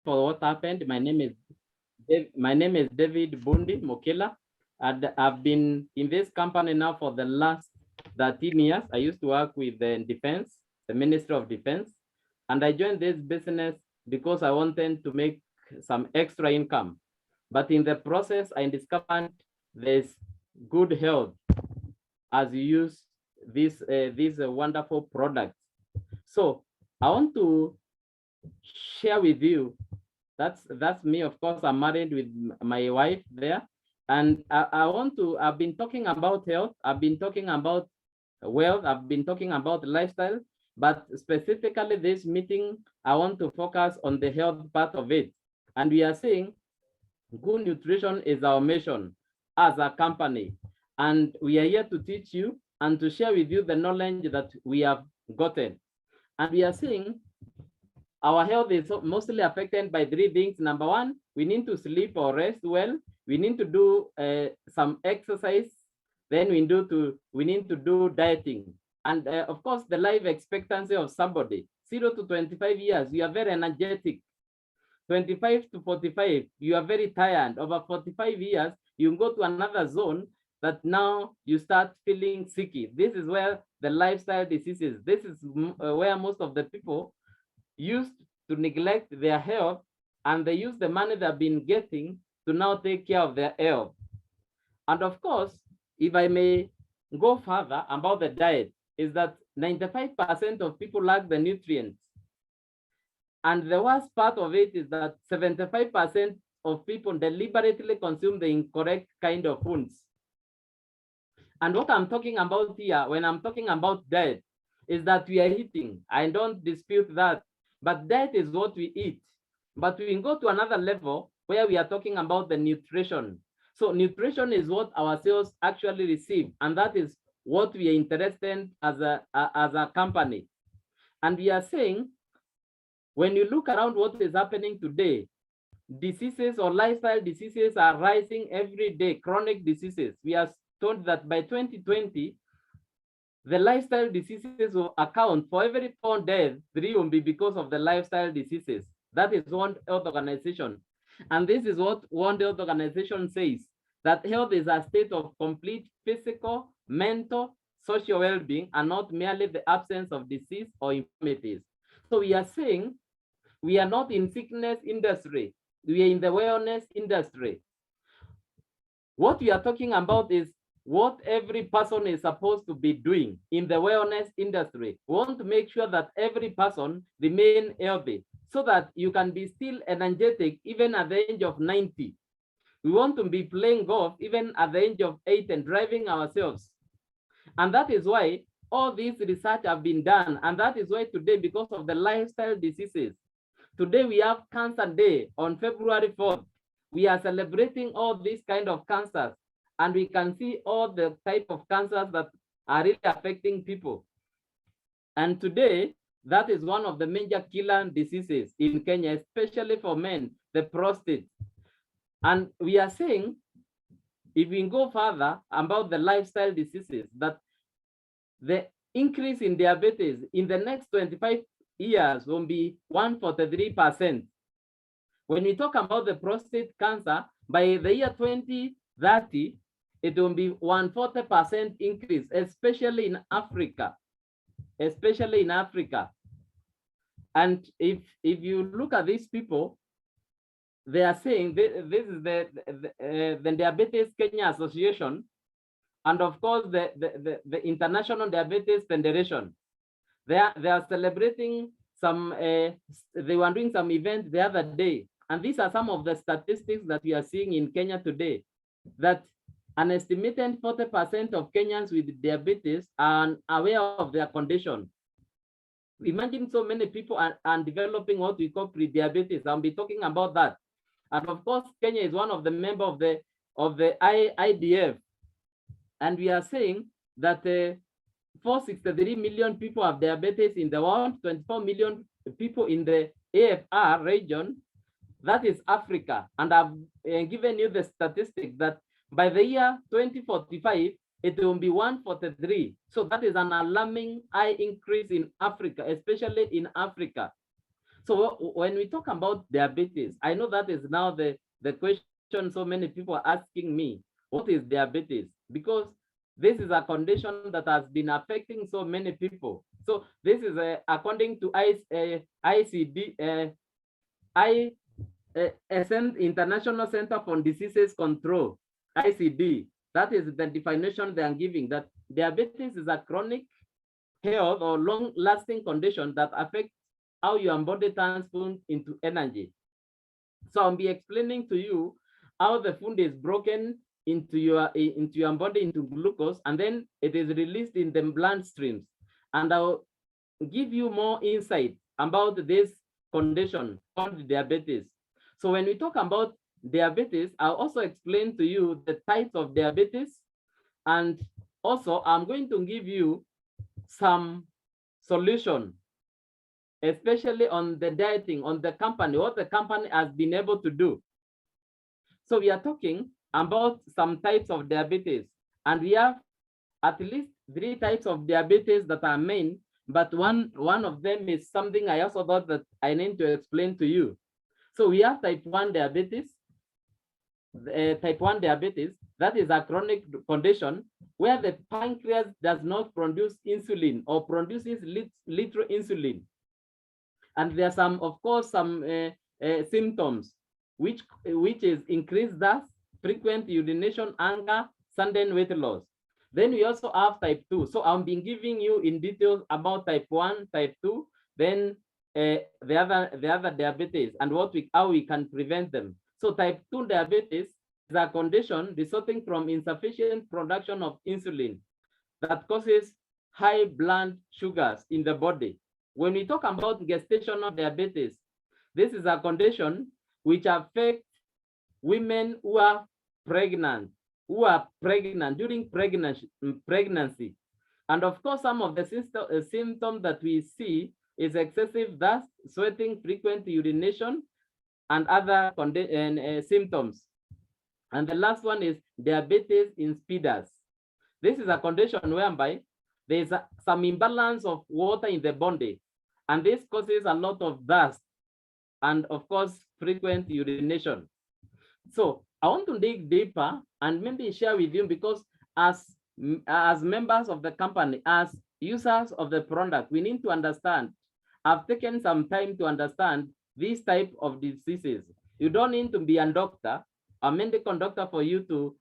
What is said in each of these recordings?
for what happened. My name is David Bundi Mukila, and I've been in this company now for the last 13 years. I used to work with the defense, the Ministry of Defense, and I joined this business because I wanted to make some extra income. But in the process, I discovered there's good health as you use these wonderful products. So I want to share with you. That's me. Of course, I'm married with my wife there, and I've been talking about health. I've been talking about wealth. I've been talking about lifestyle, but specifically this meeting, I want to focus on the health part of it. And we are saying good nutrition is our mission as a company, and we are here to teach you and to share with you the knowledge that we have gotten. And we are saying our health is mostly affected by three things. Number one, we need to sleep or rest well. We need to do some exercise. Then we need to do dieting. And of course, the life expectancy of somebody, 0 to 25 years, you are very energetic. 25 to 45, you are very tired. Over 45 years, you go to another zone that now you start feeling sicky. This is where the lifestyle diseases, this is where most of the people used to neglect their health, and they use the money they've been getting to now take care of their health. And of course, if I may go further about the diet, is that 95% of people lack the nutrients. And the worst part of it is that 75% of people deliberately consume the incorrect kind of foods. And what I'm talking about here, when I'm talking about diet, is that we are eating. I don't dispute that. But that is what we eat. But we can go to another level where we are talking about the nutrition. So nutrition is what our cells actually receive, and that is what we are interested in as a company. And we are saying, when you look around what is happening today, diseases or lifestyle diseases are rising every day, chronic diseases. We are told that by 2020, the lifestyle diseases will account for every 4 deaths, 3 will be because of the lifestyle diseases. That is World Health Organization. And this is what World Health Organization says, that health is a state of complete physical, mental, social well-being, and not merely the absence of disease or infirmities. So we are saying we are not in sickness industry, we are in the wellness industry. What we are talking about is what every person is supposed to be doing in the wellness industry. We want to make sure that every person remain healthy so that you can be still energetic even at the age of 90. We want to be playing golf even at the age of 8 and driving ourselves. And that is why all this research have been done. And that is why today, because of the lifestyle diseases, today we have Cancer Day on February 4th. We are celebrating all these kind of cancers. And we can see all the type of cancers that are really affecting people. And today, that is one of the major killer diseases in Kenya, especially for men, the prostate. And we are saying, if we go further about the lifestyle diseases, that the increase in diabetes in the next 25 years will be 143%. When we talk about the prostate cancer, by the year 2030, it will be 140% increase, especially in Africa. Especially in Africa. And if you look at these people, they are saying this is the Diabetes Kenya Association, and of course the International Diabetes Federation. They are celebrating some. They were doing some event the other day, and these are some of the statistics that we are seeing in Kenya today. That an estimated 40% of Kenyans with diabetes are aware of their condition. Imagine so many people are developing what we call pre-diabetes. I'll be talking about that. And of course, Kenya is one of the members of the IDF. And we are saying that 463 million people have diabetes in the world, 24 million people in the AFR region. That is Africa. And I've given you the statistic that by the year 2045, it will be 143. So that is an alarming high increase in Africa, especially in Africa. So when we talk about diabetes, I know that is now the question so many people are asking me, what is diabetes? Because this is a condition that has been affecting so many people. So this is according to ICD, International Center for Diseases Control, ICD. That is the definition they are giving, that diabetes is a chronic health or long-lasting condition that affects how your body turns food into energy. So I'll be explaining to you how the food is broken into your body into glucose, and then it is released in the blood streams. And I'll give you more insight about this condition called diabetes. So when we talk about diabetes, I'll also explain to you the types of diabetes, and also I'm going to give you some solution, especially on the dieting, on the company, what the company has been able to do. So we are talking about some types of diabetes, and we have at least 3 types of diabetes that are main, but one of them is something I also thought that I need to explain to you. So we have type 1 diabetes. Type 1 diabetes, that is a chronic condition where the pancreas does not produce insulin or produces little insulin. And there are some, of course, some symptoms, which is increased thirst, frequent urination, anger, sudden weight loss. Then we also have type 2. So I've been giving you in details about type 1, type 2, then the other diabetes and how we can prevent them. So type 2 diabetes is a condition resulting from insufficient production of insulin that causes high blood sugars in the body. When we talk about gestational diabetes, this is a condition which affects women who are pregnant during pregnancy. And of course, some of the symptoms that we see is excessive thirst, sweating, frequent urination, and other symptoms. And the last one is diabetes insipidus. This is a condition whereby there is some imbalance of water in the body, and this causes a lot of dust and, of course, frequent urination. So I want to dig deeper and maybe share with you, because as members of the company, as users of the product, we need to understand. I've taken some time to understand these type of diseases. You don't need to be a doctor, a medical doctor, for you to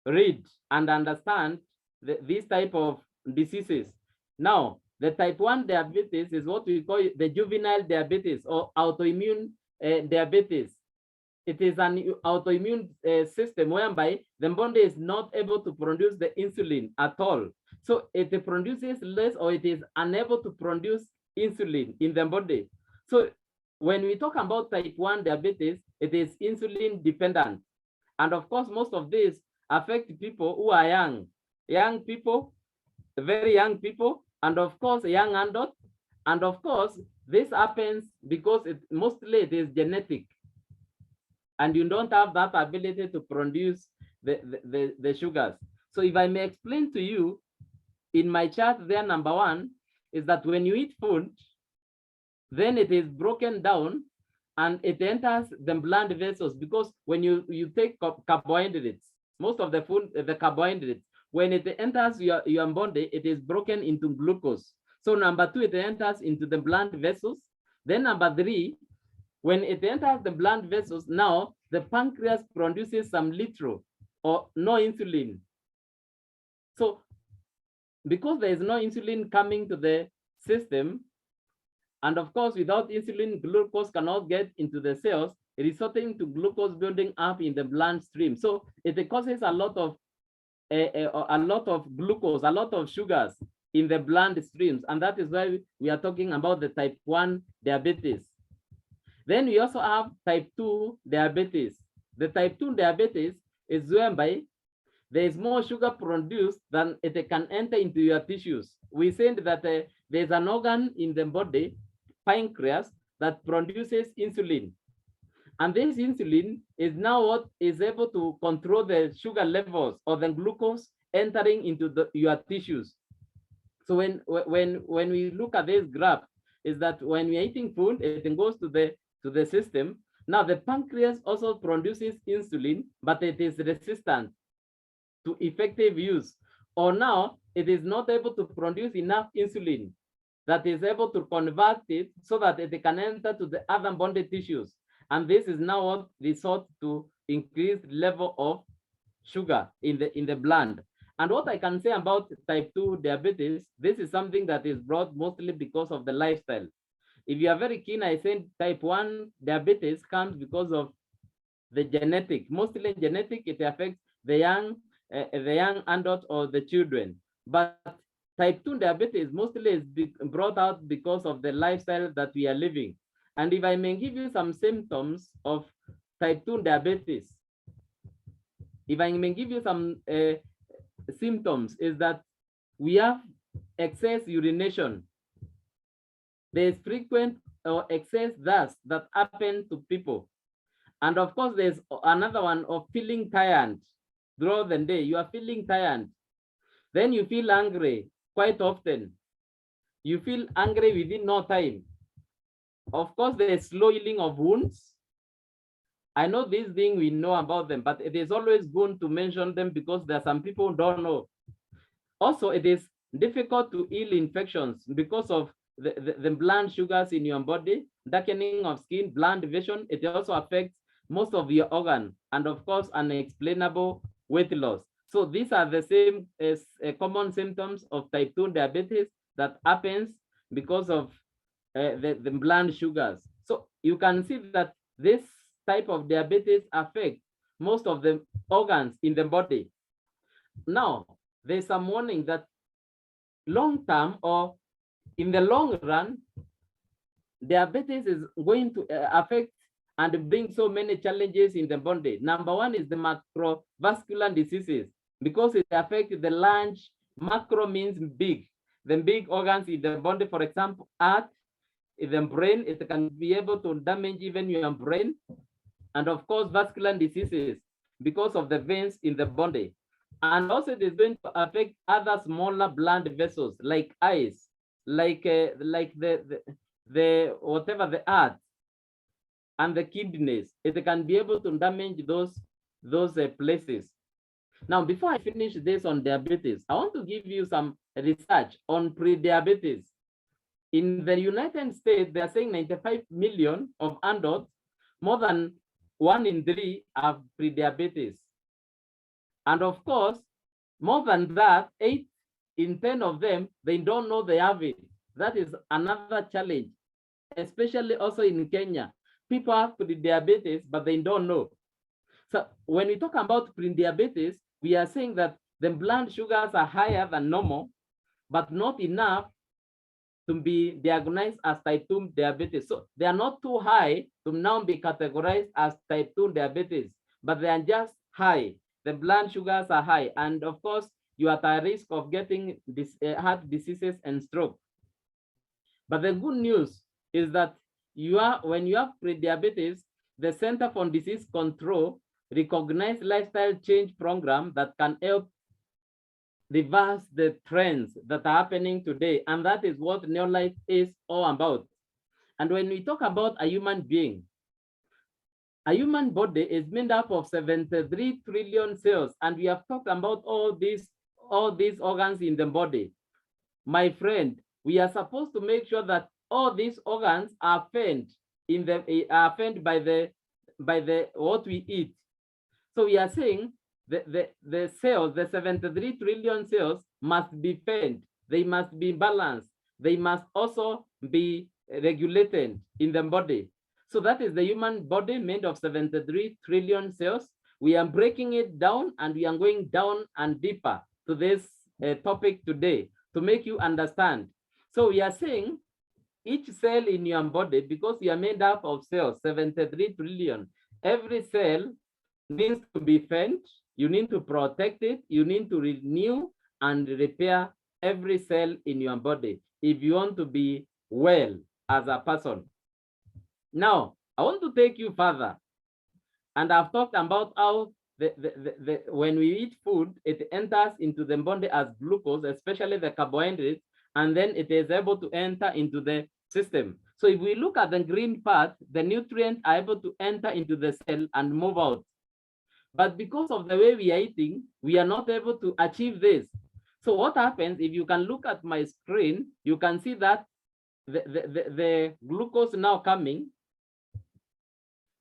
read and understand these type of diseases. Now, the type 1 diabetes is what we call the juvenile diabetes or autoimmune diabetes. It is an autoimmune system whereby the body is not able to produce the insulin at all. So it produces less, or it is unable to produce insulin in the body. So when we talk about type 1 diabetes, it is insulin dependent. And of course, most of these affect people who are young people, very young people, and of course, young adults. And of course, this happens because mostly it is genetic. And you don't have that ability to produce the sugars. So if I may explain to you, in my chart there, number 1 is that when you eat food, then it is broken down and it enters the blood vessels, because when you take carbohydrates, most of the food, the carbohydrates, when it enters your body, it is broken into glucose. So number 2, it enters into the blood vessels. Then number 3, when it enters the blood vessels, now the pancreas produces some little or no insulin. So because there is no insulin coming to the system, and of course, without insulin, glucose cannot get into the cells, resulting to glucose building up in the bloodstream. So it causes a lot of glucose, a lot of sugars in the blood streams, and that is why we are talking about the type 1 diabetes. Then we also have type 2 diabetes. The type 2 diabetes is whereby there is more sugar produced than it can enter into your tissues. We said that there's an organ in the body, pancreas, that produces insulin. And this insulin is now what is able to control the sugar levels or the glucose entering into your tissues. So when we look at this graph, is that when we are eating food, it goes to the system. Now the pancreas also produces insulin, but it is resistant to effective use, or now it is not able to produce enough insulin that is able to convert it so that it can enter to the other body tissues. And this is now what results to increased level of sugar in the blood. And what I can say about type 2 diabetes, this is something that is brought mostly because of the lifestyle. If you are very keen, I say type 1 diabetes comes because of the genetic, mostly genetic. It affects the young adult or the children. But type 2 diabetes mostly is brought out because of the lifestyle that we are living. And if I may give you some symptoms of type 2 diabetes, if I may give you some symptoms, is that we have excess urination. There's frequent or excess dust that happen to people. And of course, there's another one of feeling tired throughout the day. You are feeling tired. Then you feel angry quite often. You feel angry within no time. Of course, there's slow healing of wounds. I know these things, we know about them, but it is always good to mention them because there are some people who don't know. Also, it is difficult to heal infections because of the blood sugars in your body, darkening of skin, blood vision. It also affects most of your organ, and of course, unexplainable weight loss. So these are the same as common symptoms of type 2 diabetes that happens because of the blood sugars. So you can see that this type of diabetes affects most of the organs in the body. Now, there's some warning that long term or in the long run, diabetes is going to affect and bring so many challenges in the body. Number one is the macrovascular diseases, because it affects the large. Macro means big, the big organs in the body. For example, heart, the brain, it can be able to damage even your brain. And of course, vascular diseases because of the veins in the body. And also it is going to affect other smaller blood vessels like eyes, like the whatever, the heart and the kidneys. It can be able to damage those places. Now, before I finish this on diabetes, I want to give you some research on pre-diabetes. In the United States, they are saying 95 million of adults, more than 1 in 3 have pre-diabetes. And of course, more than that, 8 in 10 of them, they don't know they have it. That is another challenge, especially also in Kenya. People have pre-diabetes, but they don't know. So when we talk about pre-diabetes, we are saying that the blood sugars are higher than normal, but not enough to be diagnosed as type 2 diabetes. So they are not too high to now be categorized as type 2 diabetes, but they are just high. The blood sugars are high. And of course, you are at risk of getting this, heart diseases and stroke. But the good news is that when you have pre-diabetes, the Center for Disease Control recognized lifestyle change program that can help reverse the trends that are happening today. And that is what Neolife is all about. And when we talk about a human being, a human body is made up of 73 trillion cells. And we have talked about all these organs in the body. My friend, we are supposed to make sure that all these organs are fed by the what we eat. So we are saying the cells, the 73 trillion cells must be fed. They must be balanced. They must also be regulated in the body. So that is the human body made of 73 trillion cells. We are breaking it down, and we are going down and deeper to this topic today to make you understand. So we are saying each cell in your body, because you are made up of cells, 73 trillion, every cell needs to be fed. You need to protect it. You need to renew and repair every cell in your body if you want to be well as a person. Now, I want to take you further. And I've talked about how when we eat food, it enters into the body as glucose, especially the carbohydrates, and then it is able to enter into the system. So if we look at the green part, the nutrients are able to enter into the cell and move out. But because of the way we are eating, we are not able to achieve this. So what happens, if you can look at my screen, you can see that the glucose now coming,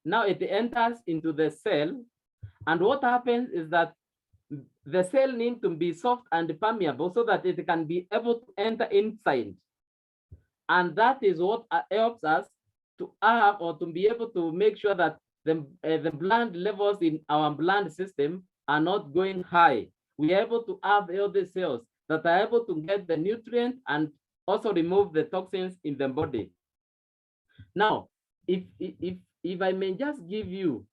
now it enters into the cell. And what happens is that the cell needs to be soft and permeable so that it can be able to enter inside. And that is what helps us to have or to be able to make sure that the blood levels in our blood system are not going high. We are able to have healthy cells that are able to get the nutrients and also remove the toxins in the body. Now, if I may just give you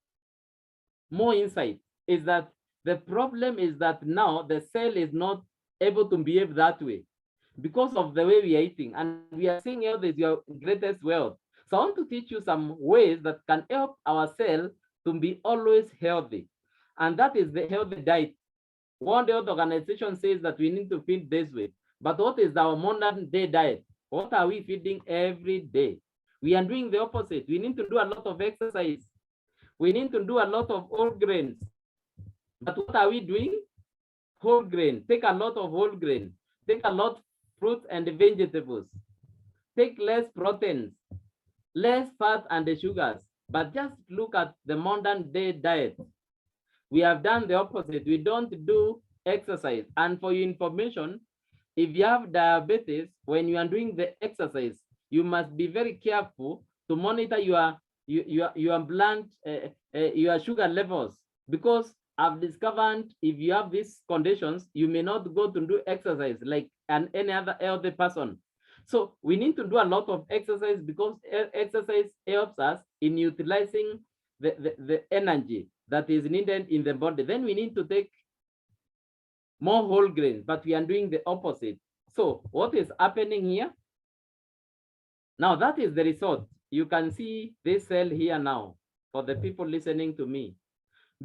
more insight, is that the problem is that now the cell is not able to behave that way because of the way we are eating, and we are saying health is your greatest wealth. So I want to teach you some ways that can help our cell to be always healthy, and that is the healthy diet. World Health Organization says that we need to feed this way, but what is our modern day diet? What are we feeding every day? We are doing the opposite. We need to do a lot of exercise. We need to do a lot of whole grains. But what are we doing? Whole grain. Take a lot of whole grain. Take a lot of fruits and vegetables. Take less proteins, less fat and the sugars. But just look at the modern day diet. We have done the opposite. We don't do exercise. And for your information, if you have diabetes, when you are doing the exercise, you must be very careful to monitor your blood, your sugar levels, because I've discovered if you have these conditions, you may not go to do exercise like any other healthy person. So we need to do a lot of exercise because exercise helps us in utilizing the energy that is needed in the body. Then we need to take more whole grains, but we are doing the opposite. So what is happening here? Now that is the result. You can see this cell here now for the people listening to me.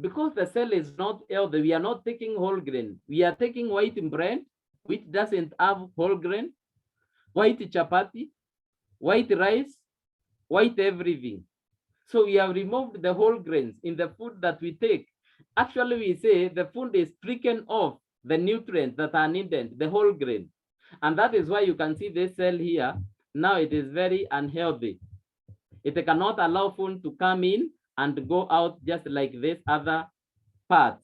Because the cell is not healthy, we are not taking whole grain. We are taking white bread, which doesn't have whole grain, white chapati, white rice, white everything. So we have removed the whole grains in the food that we take. Actually, we say the food is stricken off the nutrients that are needed, the whole grain. And that is why you can see this cell here. Now it is very unhealthy. It cannot allow food to come in and go out just like this other part.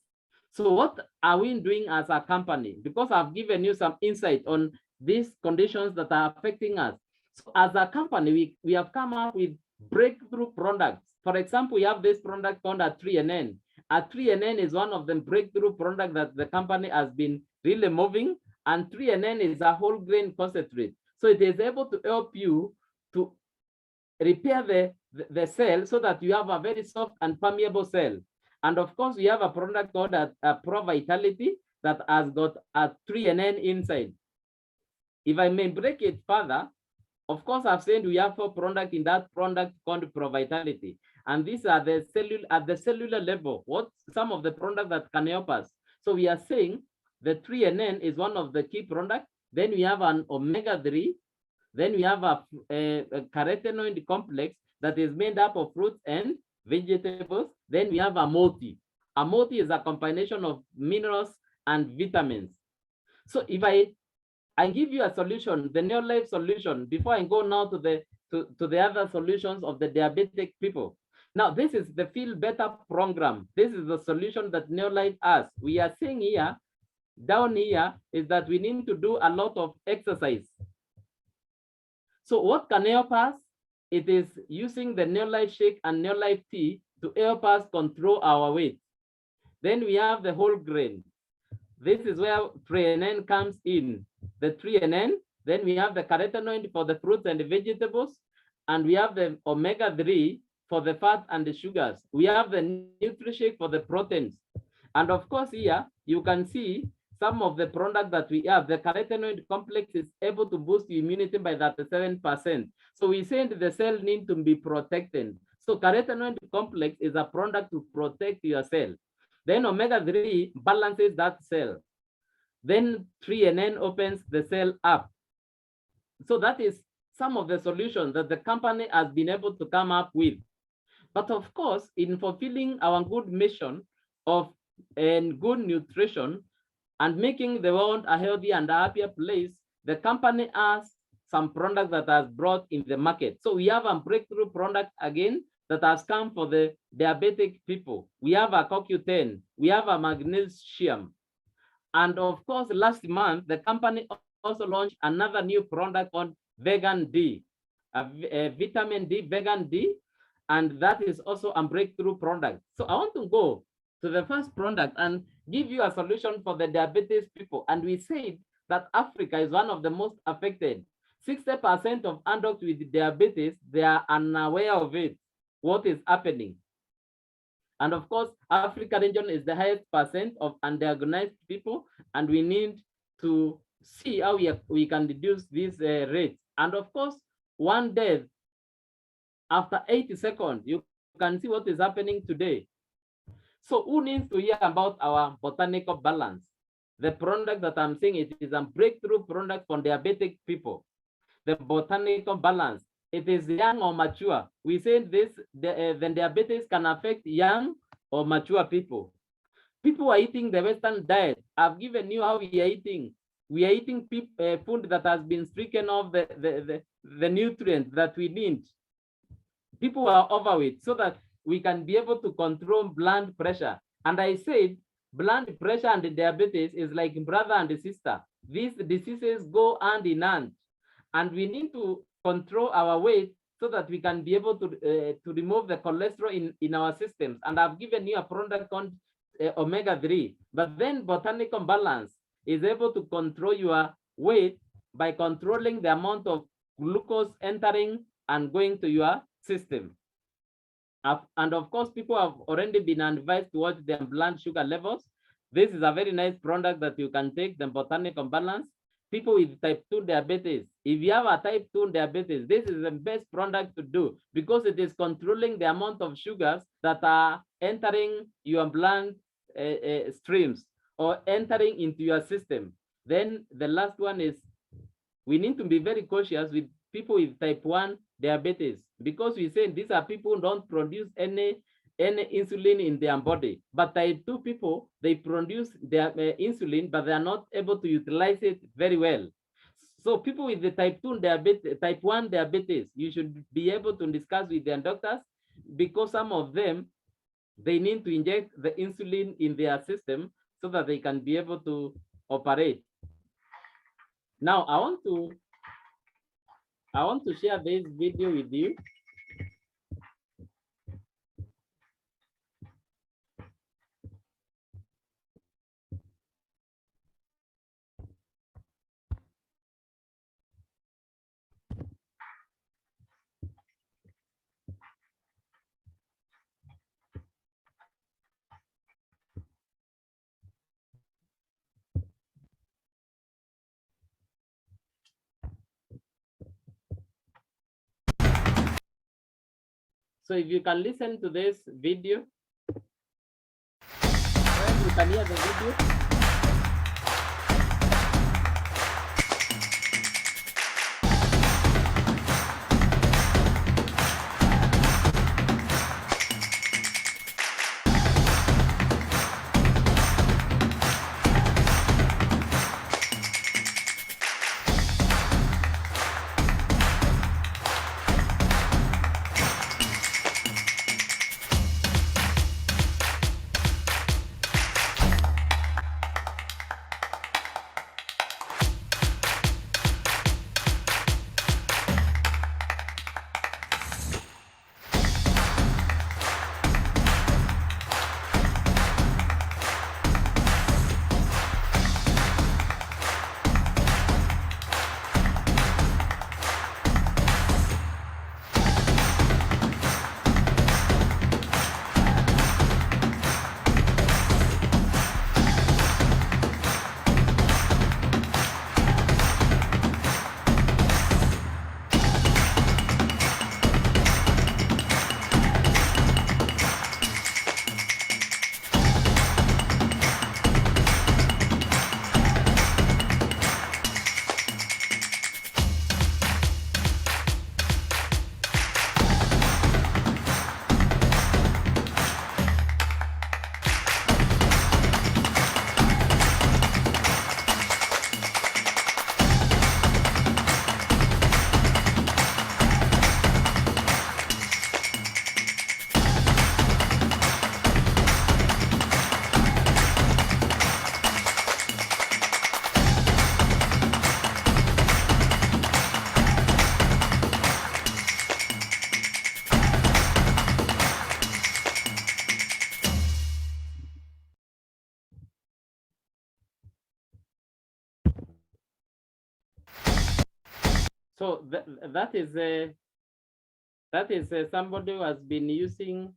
So what are we doing as a company? Because I've given you some insight on these conditions that are affecting us. So as a company, we have come up with breakthrough products. For example, we have this product called a 3NN. A 3NN is one of the breakthrough products that the company has been really moving, and 3NN is a whole grain concentrate. So it is able to help you to repair the cell so that you have a very soft and permeable cell. And of course, we have a product called a Pro Vitality that has got a 3NN inside. If I may break it further, of course, I've said we have 4 products in that product called Pro Vitality. And these are the cellular at the cellular level. What some of the products that can help us? So we are saying the 3NN is one of the key products. Then we have an omega-3. Then we have a carotenoid complex that is made up of fruits and vegetables. Then we have a multi. A multi is a combination of minerals and vitamins. So if I give you a solution, the Neolife solution, before I go now to the other solutions of the diabetic people. Now, this is the Feel Better program. This is the solution that Neolife has. We are saying here, down here, is that we need to do a lot of exercise. So what can help us? It is using the Neolife Shake and Neolife Tea to help us control our weight. Then we have the whole grain. This is where 3NN comes in. The 3NN, then we have the carotenoid for the fruits and the vegetables, and we have the omega-3 for the fat and the sugars. We have the Nutrition for the proteins. And of course here, you can see some of the products that we have. The carotenoid complex is able to boost immunity by 37%. So we said the cell need to be protected. So carotenoid complex is a product to protect your cell. Then omega-3 balances that cell. Then 3NN opens the cell up. So that is some of the solutions that the company has been able to come up with. But of course, in fulfilling our good mission of good nutrition and making the world a healthy and happier place, the company has some product that has brought in the market. So we have a breakthrough product again that has come for the diabetic people. We have a CoQ10, we have a magnesium. And of course, last month, the company also launched another new product called Vegan D, a vitamin D, Vegan D, and that is also a breakthrough product. So I want to go to the first product and give you a solution for the diabetes people. And we said that Africa is one of the most affected. 60% of adults with diabetes, they are unaware of it, what is happening. And of course, Africa region is the highest percent of undiagnosed people, and we need to see how we can reduce this rate. And of course, one death after 80 seconds, you can see what is happening today. So who needs to hear about our botanical balance? The product that I'm saying, it is a breakthrough product for diabetic people. The botanical balance, it is young or mature. We say this, the diabetes can affect young or mature people. People are eating the Western diet. I've given you how we are eating. We are eating food that has been stricken of the nutrients that we need. People are overweight so that we can be able to control blood pressure. And I said, blood pressure and diabetes is like brother and sister. These diseases go hand in hand. And we need to control our weight so that we can be able to remove the cholesterol in our systems. And I've given you a product called omega-3. But then botanical balance is able to control your weight by controlling the amount of glucose entering and going to your system. And of course, people have already been advised to watch their blood sugar levels. This is a very nice product that you can take, the botanical balance. People with type 2 diabetes, if you have a type 2 diabetes, this is the best product to do because it is controlling the amount of sugars that are entering your blood streams or entering into your system. Then the last one is, we need to be very cautious with people with type 1 diabetes because we say these are people who don't produce any insulin in their body. But type 2 people, they produce their insulin, but they are not able to utilize it very well. So people with the type 2 diabetes, type 1 diabetes, you should be able to discuss with their doctors because some of them, they need to inject the insulin in their system so that they can be able to operate. Now, I want to share this video with you. So if you can listen to this video, you can hear the video. So that is somebody who has been using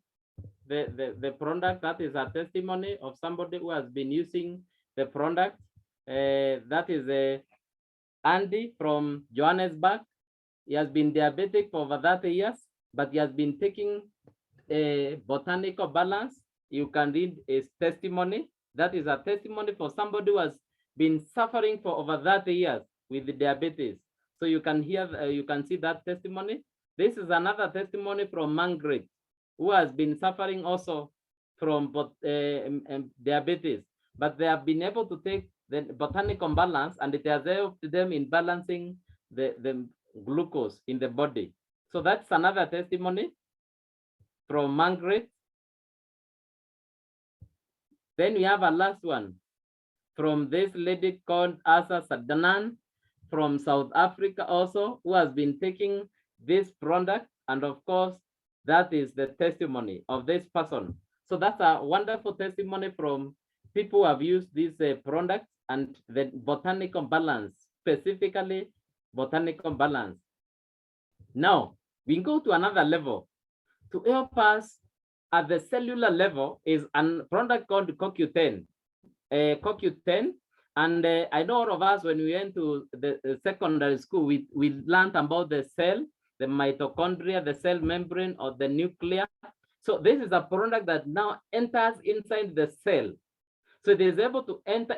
the product. That is a testimony of somebody who has been using the product. That is Andy from Johannesburg. He has been diabetic for over 30 years, but he has been taking a botanical balance. You can read his testimony. That is a testimony for somebody who has been suffering for over 30 years with diabetes. So you can hear, you can see that testimony. This is another testimony from Margaret, who has been suffering also from diabetes, but they have been able to take the botanical balance, and it has helped them in balancing the glucose in the body. So that's another testimony from Margaret. Then we have a last one from this lady called Asa Sadanan from South Africa also, who has been taking this product. And of course, that is the testimony of this person. So that's a wonderful testimony from people who have used this product and the botanical balance, specifically botanical balance. Now, we go to another level. To help us at the cellular level is a product called CoQ10. CoQ10, and I know all of us, when we went to the secondary school, we learned about the cell, the mitochondria, the cell membrane, or the nucleus. So this is a product that now enters inside the cell. So it is able to enter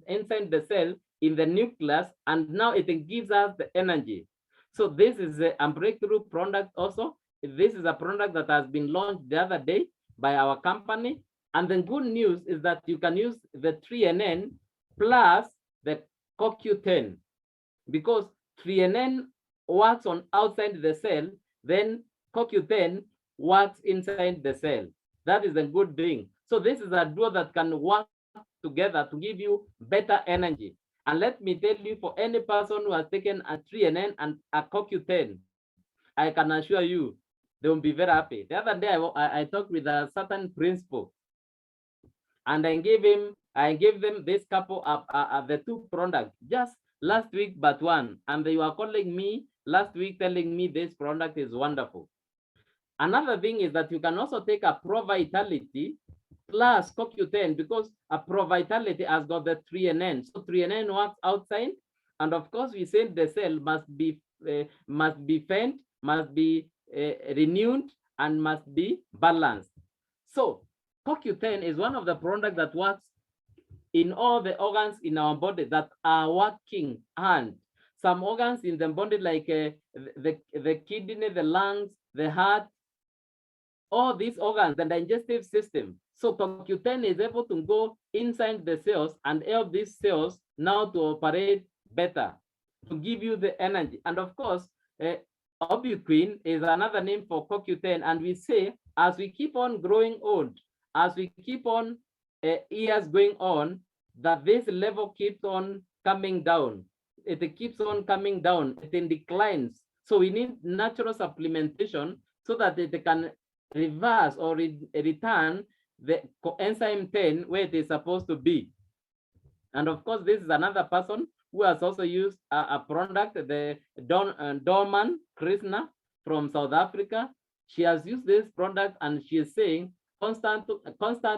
inside the cell in the nucleus, and now it gives us the energy. So this is a breakthrough product also. This is a product that has been launched the other day by our company. And the good news is that you can use the 3NN plus the CoQ10, because 3NN works on outside the cell, then CoQ10 works inside the cell. That is a good thing. So this is a duo that can work together to give you better energy. And let me tell you, for any person who has taken a 3NN and a CoQ10, I can assure you, they will be very happy. The other day, I talked with a certain principal, and I gave them this couple of the two products just last week, but one, and they were calling me last week telling me this product is wonderful. Another thing is that you can also take a Pro Vitality plus CoQ10, because a Pro Vitality has got the 3NN. So 3NN works outside, and of course we said the cell must be fed, must be renewed, and must be balanced. So CoQ10 is one of the products that works in all the organs in our body that are working. And some organs in the body, like the kidney, the lungs, the heart, all these organs, the digestive system. So CoQ10 is able to go inside the cells and help these cells now to operate better, to give you the energy. And of course, ubiquin is another name for CoQ10. And we say, as we keep on growing old, as we keep on years going on, that this level keeps on coming down. It keeps on coming down, it declines. So we need natural supplementation so that it can reverse or return the coenzyme 10 where it is supposed to be. And of course, this is another person who has also used a product, the Dorman Krishna from South Africa. She has used this product, and she is saying constant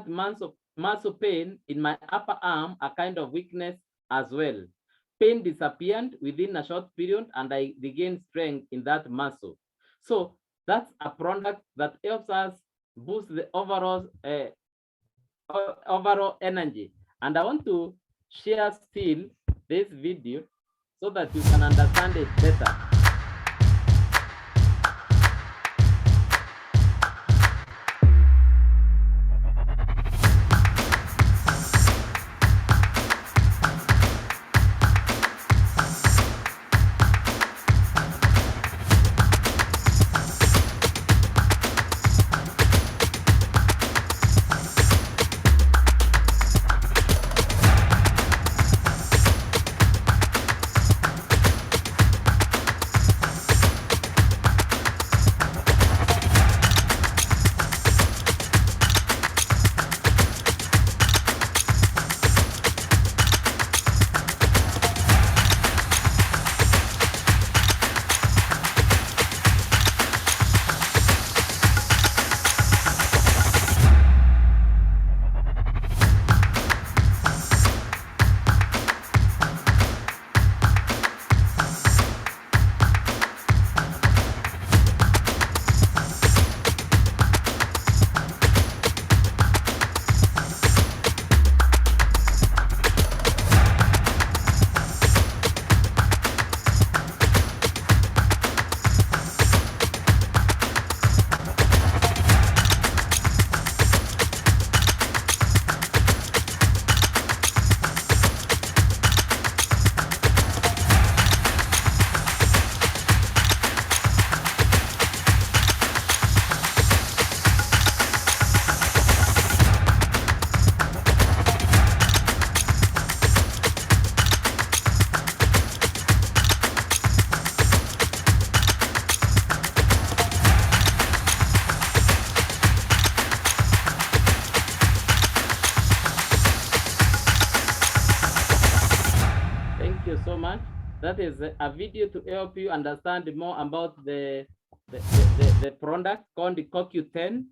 muscle pain in my upper arm, a kind of weakness as well. Pain disappeared within a short period, and I regained strength in that muscle. So that's a product that helps us boost the overall energy. And I want to share still this video so that you can understand it better. you so much. That is a video to help you understand more about the product called the CoQ10.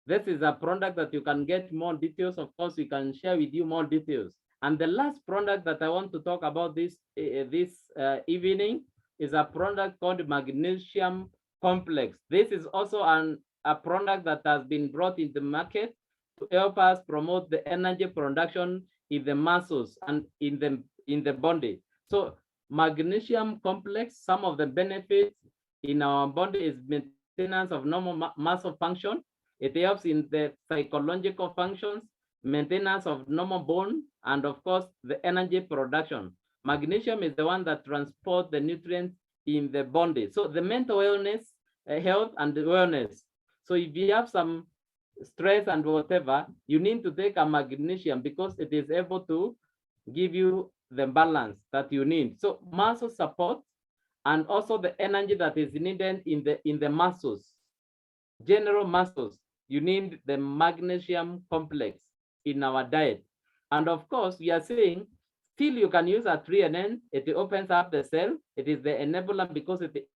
This is a product that you can get more details. Of course, we can share with you more details. And the last product that I want to talk about this evening is a product called magnesium complex. This is also a product that has been brought in the market to help us promote the energy production in the muscles and in the body. So magnesium complex, some of the benefits in our body is maintenance of normal muscle function. It helps in the psychological functions, maintenance of normal bone, and of course, the energy production. Magnesium is the one that transports the nutrients in the body. So the mental wellness, health and wellness. So if you have some stress and whatever, you need to take a magnesium because it is able to give you the balance that you need. So muscle support and also the energy that is needed in the muscles, general muscles. You need the magnesium complex in our diet. And of course, we are saying still you can use a 3NN. It opens up the cell. It is the enabler because it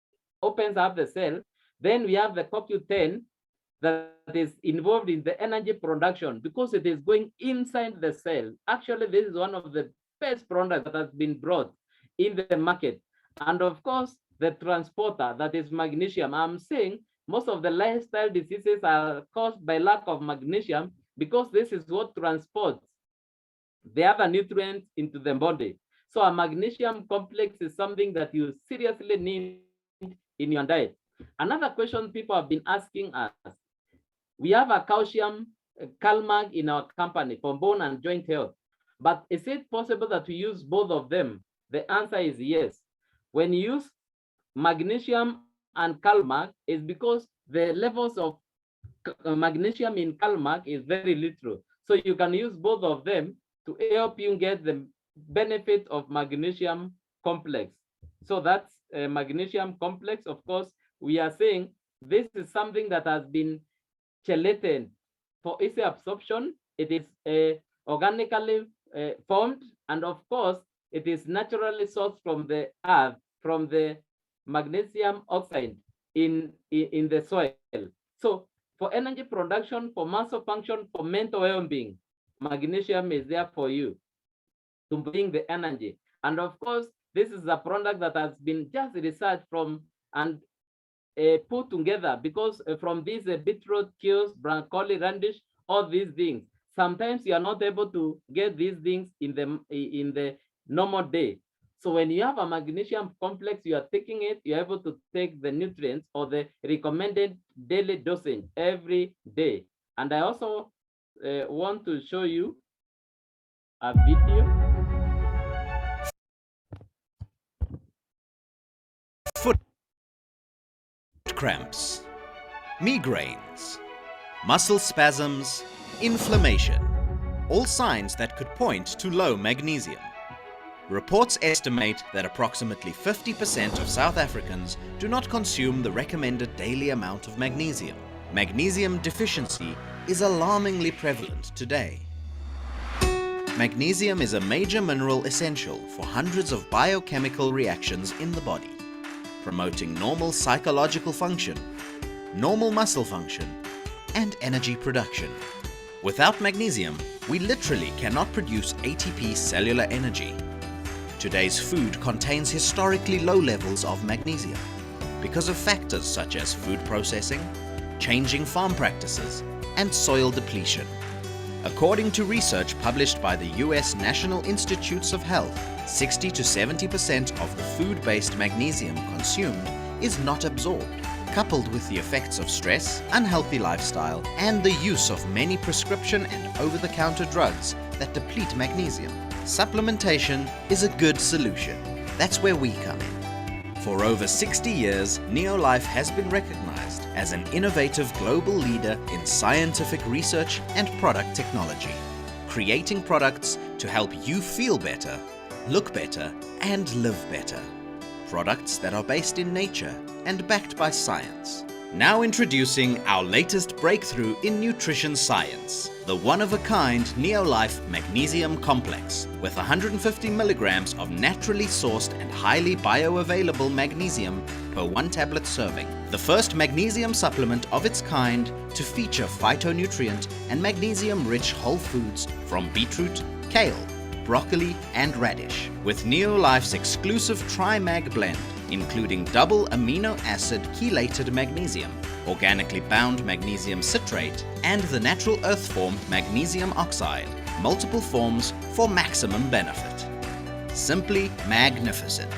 opens up the cell. Then we have the CoQ10 that is involved in the energy production because it is going inside the cell. Actually, this is one of the best products that has been brought in the market. And of course, the transporter, that is magnesium. I'm saying most of the lifestyle diseases are caused by lack of magnesium because this is what transports the other nutrients into the body. So a magnesium complex is something that you seriously need in your diet. Another question people have been asking us, we have a calcium CalMag in our company for bone and joint health, but is it possible that we use both of them? The answer is yes. When you use magnesium and CalMag, is because the levels of magnesium in CalMag is very little. So you can use both of them to help you get the benefit of magnesium complex. So that's a magnesium complex. Of course, we are saying this is something that has been chelated for easy absorption. It is organically formed, and of course, it is naturally sourced from the earth, from the magnesium oxide in the soil. So for energy production, for muscle function, for mental well-being, magnesium is there for you to bring the energy. And of course, this is a product that has been just researched from and put together because from these beetroot, kills, broccoli, radish, all these things. Sometimes you are not able to get these things in the normal day. So when you have a magnesium complex, you are taking it, you're able to take the nutrients or the recommended daily dosage every day. And I also want to show you a video. Foot cramps, migraines, muscle spasms, inflammation, all signs that could point to low magnesium. Reports estimate that approximately 50% of South Africans do not consume the recommended daily amount of magnesium. Magnesium deficiency is alarmingly prevalent today. Magnesium is a major mineral essential for hundreds of biochemical reactions in the body, promoting normal psychological function, normal muscle function, and energy production. Without magnesium, we literally cannot produce ATP cellular energy. Today's food contains historically low levels of magnesium because of factors such as food processing, changing farm practices, and soil depletion. According to research published by the US National Institutes of Health, 60 to 70% of the food-based magnesium consumed is not absorbed. Coupled with the effects of stress, unhealthy lifestyle, and the use of many prescription and over-the-counter drugs that deplete magnesium, supplementation is a good solution. That's where we come in. For over 60 years, Neolife has been recognized as an innovative global leader in scientific research and product technology, creating products to help you feel better, look better, and live better. Products that are based in nature and backed by science. Now introducing our latest breakthrough in nutrition science, the one-of-a-kind Neolife Magnesium Complex, with 150 milligrams of naturally sourced and highly bioavailable magnesium per 1 tablet serving. The first magnesium supplement of its kind to feature phytonutrient and magnesium-rich whole foods from beetroot, kale, broccoli and radish, with Neolife's exclusive TriMag blend, including double amino acid chelated magnesium, organically bound magnesium citrate, and the natural earth form magnesium oxide, multiple forms for maximum benefit. Simply magnificent.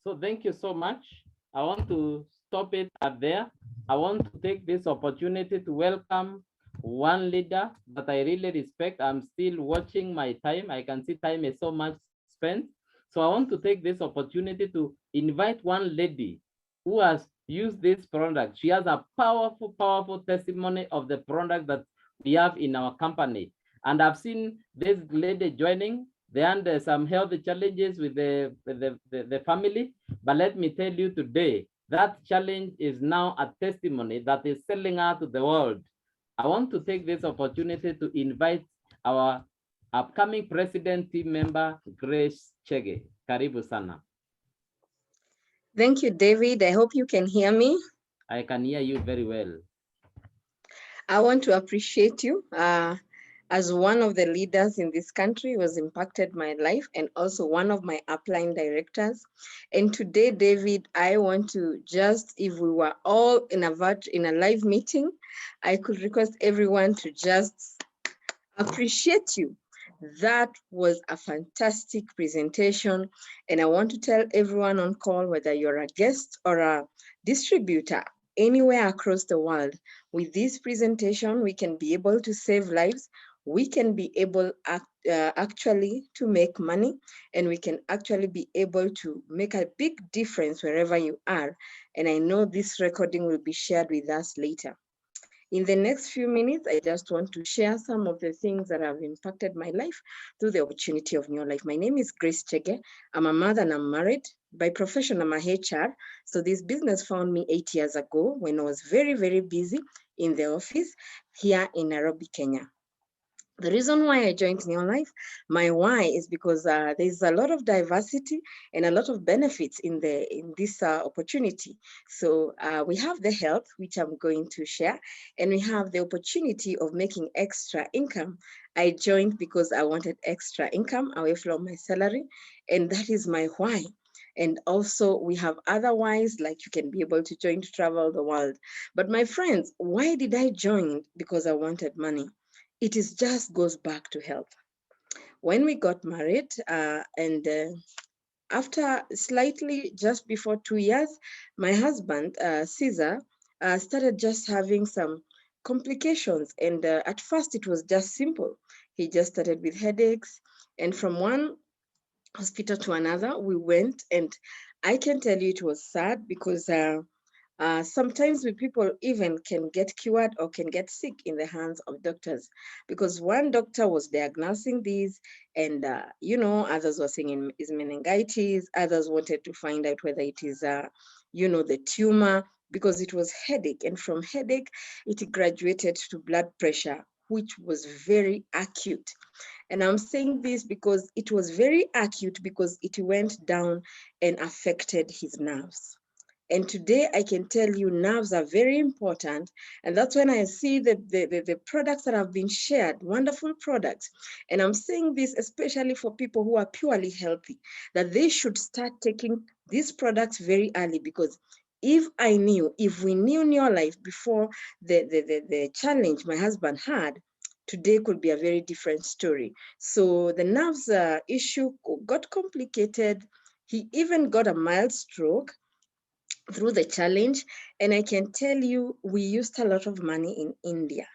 So thank you so much. I want to stop it at there. I want to take this opportunity to welcome one leader that I really respect. I'm still watching my time. I can see time is so much spent. So I want to take this opportunity to invite one lady who has used this product. She has a powerful, powerful testimony of the product that we have in our company. And I've seen this lady joining. They had some health challenges with the family. But let me tell you today, that challenge is now a testimony that is selling out to the world. I want to take this opportunity to invite our upcoming president team member, Grace Chege. Karibu sana. Thank you, David. I hope you can hear me. I can hear you very well. I want to appreciate you. As one of the leaders in this country who has impacted my life and also one of my upline directors. And today, David, I want to just, if we were all in a live meeting, I could request everyone to just appreciate you. That was a fantastic presentation. And I want to tell everyone on call, whether you're a guest or a distributor, anywhere across the world, with this presentation, we can be able to save lives. We can be able actually to make money, and we can actually be able to make a big difference wherever you are. And I know this recording will be shared with us later. In the next few minutes, I just want to share some of the things that have impacted my life through the opportunity of Neolife. My name is Grace Chege. I'm a mother and I'm married. By profession, I'm a HR. So this business found me 8 years ago when I was very, very busy in the office here in Nairobi, Kenya. The reason why I joined Neolife, my why is because there's a lot of diversity and a lot of benefits in this opportunity. So we have the health, which I'm going to share, and we have the opportunity of making extra income. I joined because I wanted extra income away from my salary, and that is my why. And also we have other whys, like you can be able to join to travel the world. But my friends, why did I join? Because I wanted money. It is just goes back to health. When we got married and after slightly just before 2 years, my husband, Caesar, started just having some complications. And at first it was just simple. He just started with headaches. And from one hospital to another, we went. And I can tell you it was sad because sometimes people even can get cured or can get sick in the hands of doctors, because one doctor was diagnosing these and, others were saying it is meningitis, others wanted to find out whether it is, the tumor, because it was headache. And from headache, it graduated to blood pressure, which was very acute. And I'm saying this because it was very acute because it went down and affected his nerves. And today I can tell you nerves are very important. And that's when I see the products that have been shared, wonderful products. And I'm saying this especially for people who are purely healthy, that they should start taking these products very early, because if we knew Neolife before the challenge my husband had, today could be a very different story. So the nerves issue got complicated. He even got a mild stroke through the challenge. And I can tell you, we used a lot of money in India.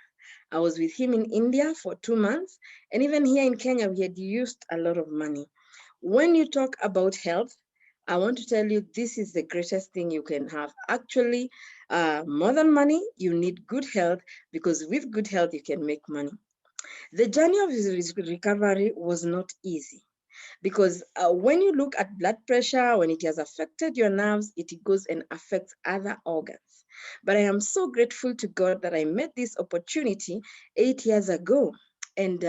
I was with him in India for 2 months. And even here in Kenya, we had used a lot of money. When you talk about health, I want to tell you, this is the greatest thing you can have. Actually, more than money, you need good health, because with good health, you can make money. The journey of his recovery was not easy because when you look at blood pressure, when it has affected your nerves, it goes and affects other organs. But I am so grateful to God that I met this opportunity 8 years ago. And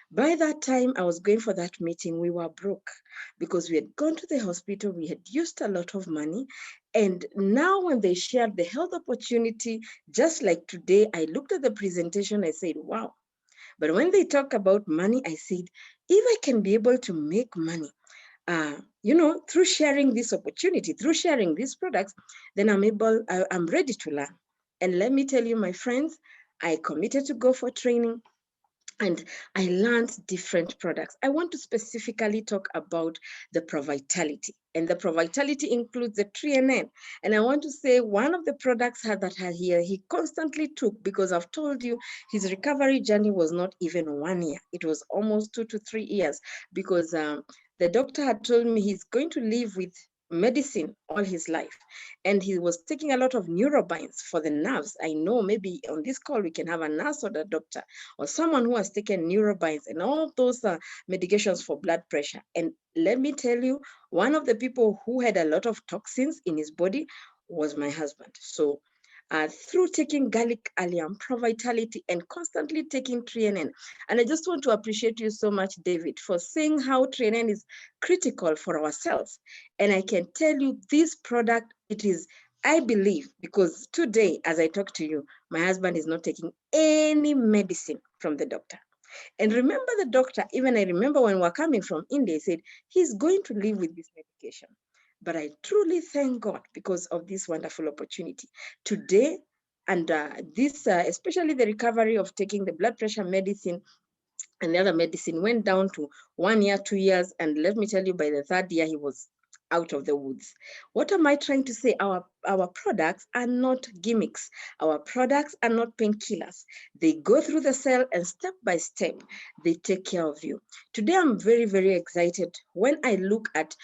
by that time I was going for that meeting, we were broke because we had gone to the hospital, we had used a lot of money. And now when they shared the health opportunity, just like today, I looked at the presentation, I said, wow. But when they talk about money, I said, if I can be able to make money, through sharing this opportunity, through sharing these products, then I'm ready to learn. And let me tell you, my friends, I committed to go for training. And I learned different products. I want to specifically talk about the Provitality. And the Provitality includes the TreeNN. And I want to say one of the products he constantly took, because I've told you his recovery journey was not even 1 year. It was almost 2 to 3 years, because the doctor had told me he's going to live with medicine all his life, and he was taking a lot of neurobinds for the nerves. I know maybe on this call we can have a nurse or the doctor or someone who has taken neurobinds and all those medications for blood pressure. And let me tell you, one of the people who had a lot of toxins in his body was my husband. So through taking garlic allium, Provitality, and constantly taking TreeNN. And I just want to appreciate you so much, David, for saying how TreeNN is critical for our cells. And I can tell you this product, it is, I believe, because today, as I talk to you, my husband is not taking any medicine from the doctor. And remember the doctor, even I remember when we were coming from India, he said, he's going to live with this medication. But I truly thank God because of this wonderful opportunity. Today, and especially the recovery of taking the blood pressure medicine and the other medicine, went down to 1 year, 2 years. And let me tell you, by the 3rd year, he was out of the woods. What am I trying to say? Our products are not gimmicks. Our products are not painkillers. They go through the cell and step by step, they take care of you. Today, I'm very, very excited when I look at,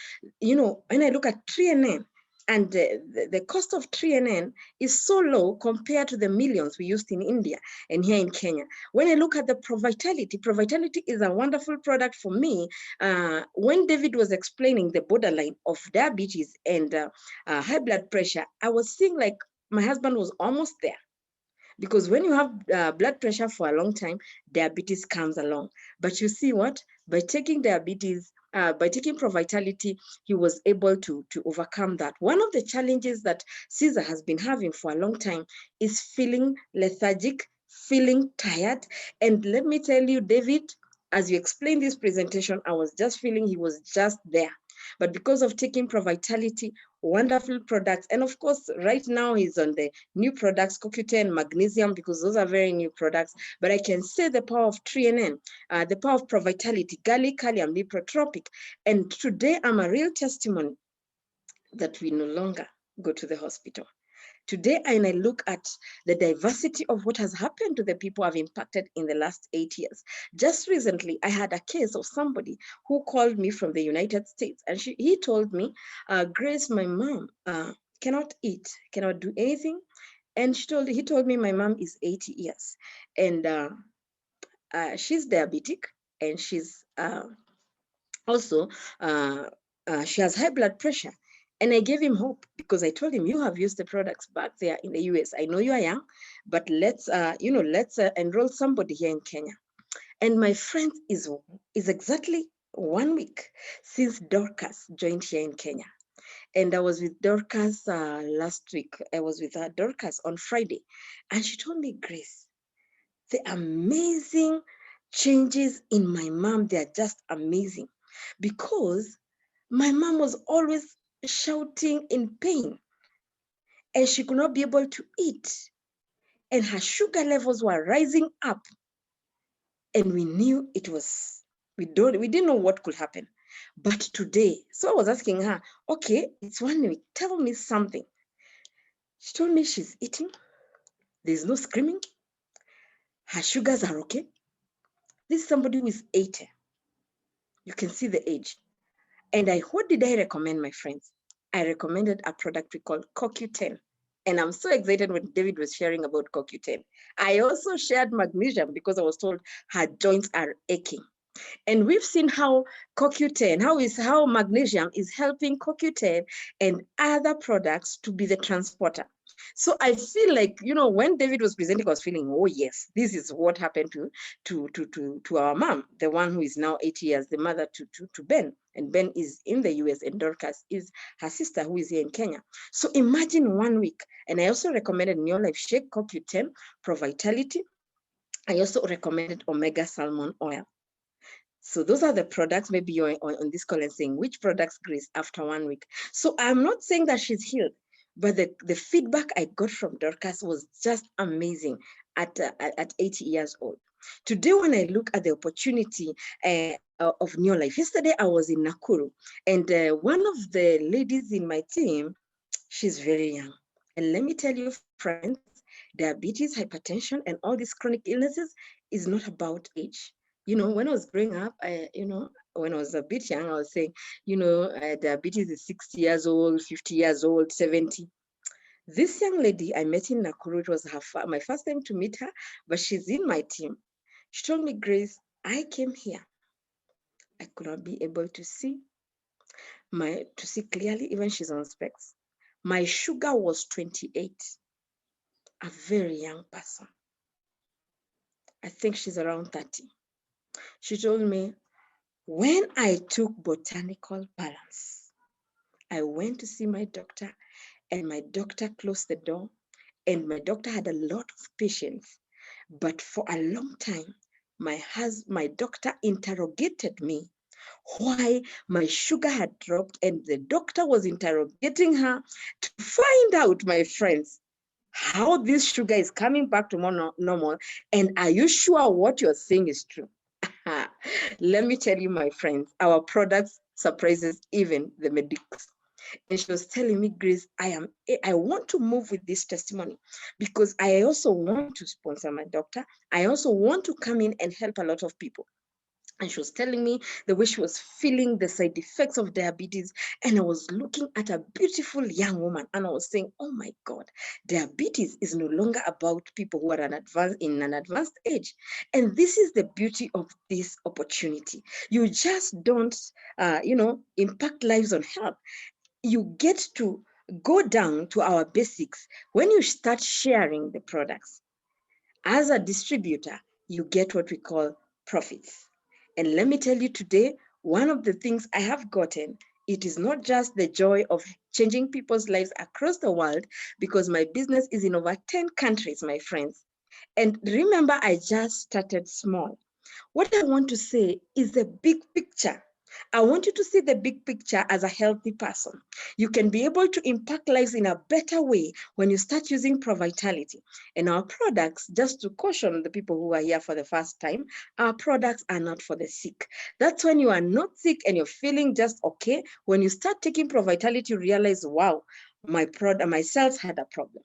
TreeNN. And the cost of TreeNN is so low compared to the millions we used in India and here in Kenya. When I look at the Provitality is a wonderful product for me. When David was explaining the borderline of diabetes and high blood pressure, I was seeing like my husband was almost there. Because when you have blood pressure for a long time, diabetes comes along. But you see what? By taking Provitality, he was able to overcome that. One of the challenges that Caesar has been having for a long time is feeling lethargic, feeling tired. And let me tell you, David, as you explained this presentation, I was just feeling he was just there. But because of taking Provitality, wonderful products, and of course, right now he's on the new products, CoQ10, magnesium, because those are very new products. But I can say the power of TreeNN, the power of Provitality, garlic, allium, lipotropic. And today I'm a real testimony that we no longer go to the hospital. Today, and I look at the diversity of what has happened to the people I've impacted in the last 8 years. Just recently, I had a case of somebody who called me from the United States, and he told me, Grace, my mom cannot eat, cannot do anything. And he told me my mom is 80 years, and she's diabetic, and she's also, she has high blood pressure. And I gave him hope because I told him, you have used the products back there in the US. I know you are young, but let's enroll somebody here in Kenya. And my friend is exactly 1 week since Dorcas joined here in Kenya. And I was with Dorcas last week. I was with Dorcas on Friday. And she told me, Grace, the amazing changes in my mom, they're just amazing. Because my mom was always shouting in pain and she could not be able to eat. And her sugar levels were rising up. And we knew it was, we didn't know what could happen. But today, so I was asking her, okay, it's 1 week, tell me something. She told me she's eating, there's no screaming, her sugars are okay. This is somebody who is 80. You can see the age. And what did I recommend, my friends? I recommended a product we call CoQ10. And I'm so excited when David was sharing about CoQ10. I also shared magnesium because I was told her joints are aching. And we've seen how CoQ10, how magnesium is helping CoQ10 and other products to be the transporter. So I feel like, when David was presenting, I was feeling, oh yes, this is what happened to our mom, the one who is now 80 years, the mother to Ben. And Ben is in the US, and Dorcas is her sister who is here in Kenya. So imagine 1 week. And I also recommended Neolife Shake, CoQ10, Pro Vitality. I also recommended Omega Salmon Oil. So those are the products. Maybe you're on this call and saying, which products, Grace, after 1 week? So I'm not saying that she's healed, but the feedback I got from Dorcas was just amazing at 80 years old. Today, when I look at the opportunity of Neolife, yesterday I was in Nakuru, and one of the ladies in my team, she's very young. And let me tell you, friends, diabetes, hypertension, and all these chronic illnesses is not about age. When I was growing up, when I was a bit young, I was saying, diabetes is 60 years old, 50 years old, 70. This young lady I met in Nakuru, it was my first time to meet her, but she's in my team. She told me, Grace, I came here. I could not be able to see clearly, even she's on specs. My sugar was 28, a very young person. I think she's around 30. She told me, when I took botanical balance, I went to see my doctor, and my doctor closed the door, and my doctor had a lot of patients. But for a long time, my doctor interrogated me why my sugar had dropped, and the doctor was interrogating her to find out, my friends, how this sugar is coming back to normal, and are you sure what you're saying is true? Let me tell you, my friends, our products surprises even the medics. And she was telling me, Grace, I want to move with this testimony because I also want to sponsor my doctor. I also want to come in and help a lot of people. And she was telling me the way she was feeling the side effects of diabetes. And I was looking at a beautiful young woman, and I was saying, oh my God, diabetes is no longer about people who are in an advanced age. And this is the beauty of this opportunity. You just don't, impact lives on health. You get to go down to our basics when you start sharing the products. As a distributor, you get what we call profits. And let me tell you today, one of the things I have gotten, it is not just the joy of changing people's lives across the world, because my business is in over 10 countries, my friends. And remember, I just started small. What I want to say is the big picture. I want you to see the big picture as a healthy person. You can be able to impact lives in a better way when you start using Pro Vitality. And our products, just to caution the people who are here for the first time, our products are not for the sick. That's when you are not sick and you're feeling just okay. When you start taking Pro Vitality, you realize, wow, my cells had a problem.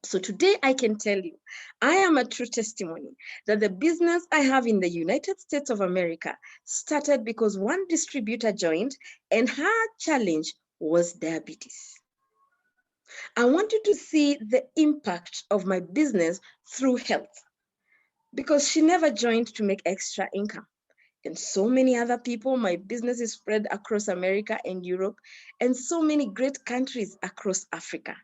So today I can tell you, I am a true testimony that the business I have in the United States of America started because one distributor joined and her challenge was diabetes. I want you to see the impact of my business through health, because she never joined to make extra income. And so many other people, my business is spread across America and Europe and so many great countries across Africa.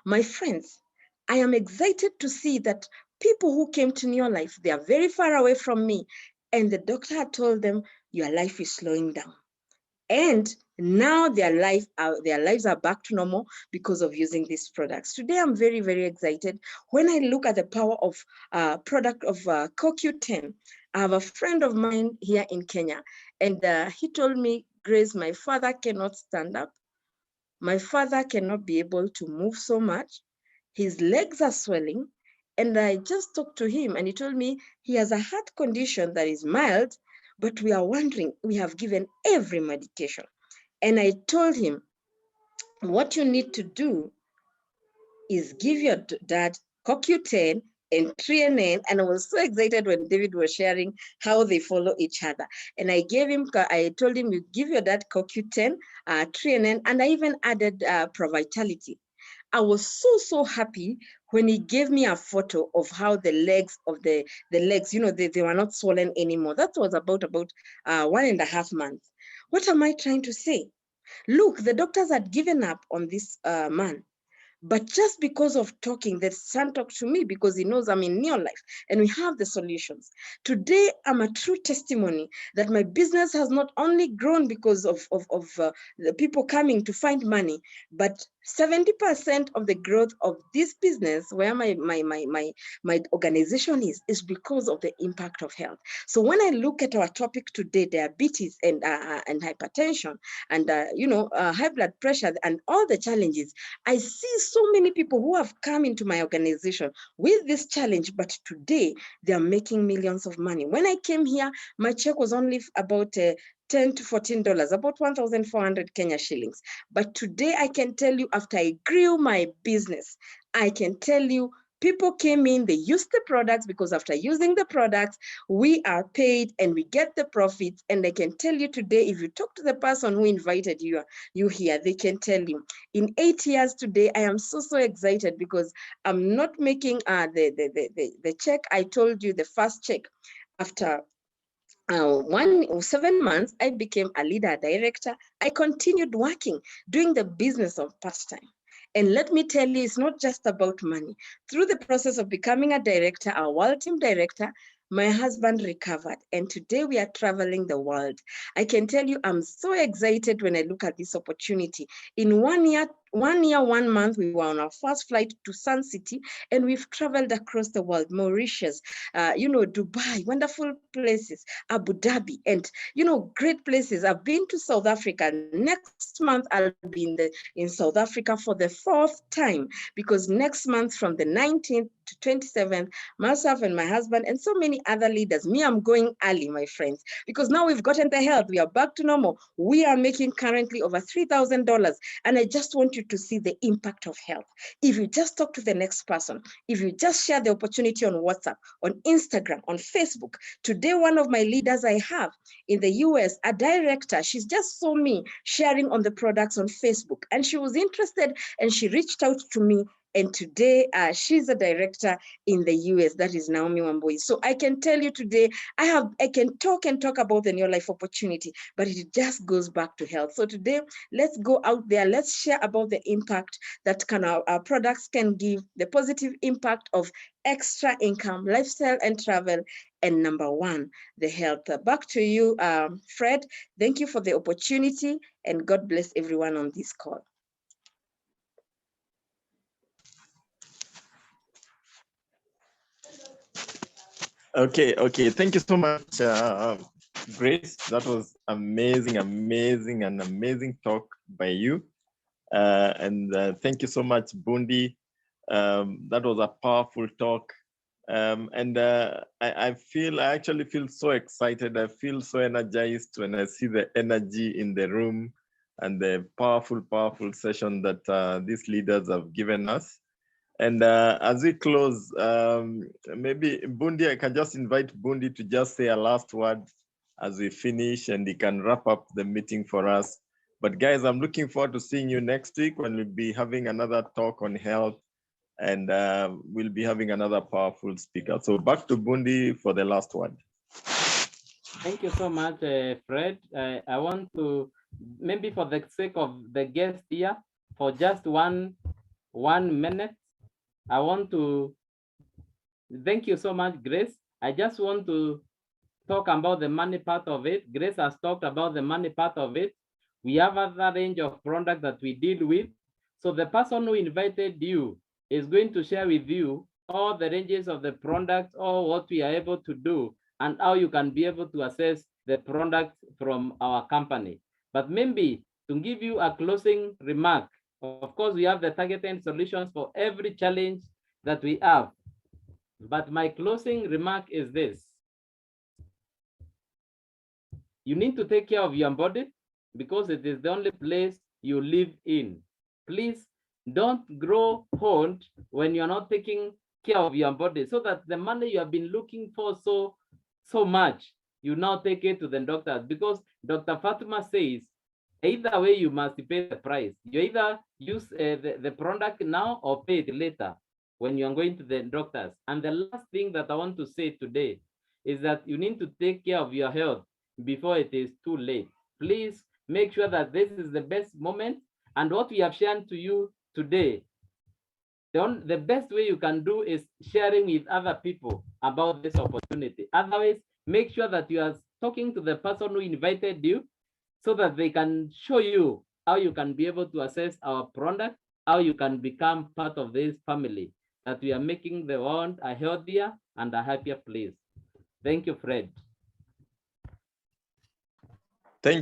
My friends, I am excited to see that people who came to Neolife, they are very far away from me. And the doctor had told them, your life is slowing down. And now their lives are back to normal because of using these products. Today, I'm very, very excited. When I look at the power of product of CoQ10, I have a friend of mine here in Kenya, and he told me, Grace, my father cannot stand up. My father cannot be able to move so much. His legs are swelling. And I just talked to him, and he told me he has a heart condition that is mild, but we are wondering, we have given every medication. And I told him, what you need to do is give your dad CoQ10 and TreaNN. And I was so excited when David was sharing how they follow each other. And I told him, you give your dad CoQ10, TreaNN, and I even added Pro Vitality. I was so happy when he gave me a photo of how the legs, you know, they were not swollen anymore. That was about 1.5 months. What am I trying to say? Look, the doctors had given up on this man. But just because of talking, the son talked to me because he knows I'm in Neolife and we have the solutions. Today, I'm a true testimony that my business has not only grown because of the people coming to find money, but 70% of the growth of this business, where my organization is because of the impact of health. So when I look at our topic today, diabetes and hypertension and high blood pressure and all the challenges, I see so many people who have come into my organization with this challenge, but today they are making millions of money. When I came here, my check was only about $10 to $14, about 1,400 Kenya shillings. But today I can tell you, after I grew my business, I can tell you people came in, they used the products, because after using the products, we are paid and we get the profits. And I can tell you today, if you talk to the person who invited you here, they can tell you, in 8 years today, I am so excited because I'm not making the check. I told you the first check after 7 months, I became a leader director. I continued working, doing the business of part-time. And let me tell you, it's not just about money. Through the process of becoming a director, a world team director, my husband recovered, and today we are traveling the world. I can tell you, I'm so excited when I look at this opportunity. In 1 year, 1 month, we were on our first flight to Sun City, and we've traveled across the world, Mauritius, Dubai, wonderful places, Abu Dhabi, and great places. I've been to South Africa. Next month, I'll be in South Africa for the 4th time, because next month from the 19th to 27th, myself and my husband and so many other leaders, I'm going early, my friends, because now we've gotten the health. We are back to normal. We are making currently over $3,000. And I just want you to see the impact of health. If you just talk to the next person, if you just share the opportunity on WhatsApp, on Instagram, on Facebook. Today, one of my leaders I have in the US, a director, she's just saw me sharing on the products on Facebook, and she was interested and she reached out to me. And today, she's a director in the US. That is Naomi Wambui. So I can tell you today, I can talk about the Neolife opportunity, but it just goes back to health. So today, let's go out there. Let's share about the impact that our products can give, the positive impact of extra income, lifestyle, and travel. And number one, the health. Back to you, Fred. Thank you for the opportunity, and God bless everyone on this call. Okay. Thank you so much, Grace. That was amazing talk by you. And thank you so much, Bundi. That was a powerful talk. And I actually feel so excited. I feel so energized when I see the energy in the room and the powerful session that these leaders have given us. And as we close, maybe Bundi, I can just invite Bundi to just say a last word as we finish, and he can wrap up the meeting for us. But guys, I'm looking forward to seeing you next week when we'll be having another talk on health, and we'll be having another powerful speaker. So back to Bundi for the last word. Thank you so much, Fred. I want to, maybe for the sake of the guest here, for just one minute, I want to thank you so much, Grace. I just want to talk about the money part of it. Grace has talked about the money part of it. We have other range of products that we deal with. So the person who invited you is going to share with you all the ranges of the products, or what we are able to do, and how you can be able to access the products from our company. But maybe to give you a closing remark, of course, we have the targeted solutions for every challenge that we have. But my closing remark is this. You need to take care of your body, because it is the only place you live in. Please don't grow old when you're not taking care of your body, so that the money you have been looking for so much, you now take it to the doctors, because Dr. Fatima says Either way, you must pay the price. You either use the product now or pay it later when you are going to the doctors. And the last thing that I want to say today is that you need to take care of your health before it is too late. Please make sure that this is the best moment. And what we have shared to you today, the best way you can do is sharing with other people about this opportunity. Otherwise, make sure that you are talking to the person who invited you so that they can show you how you can be able to access our product, how you can become part of this family, that we are making the world a healthier and a happier place. Thank you, Fred. Thank you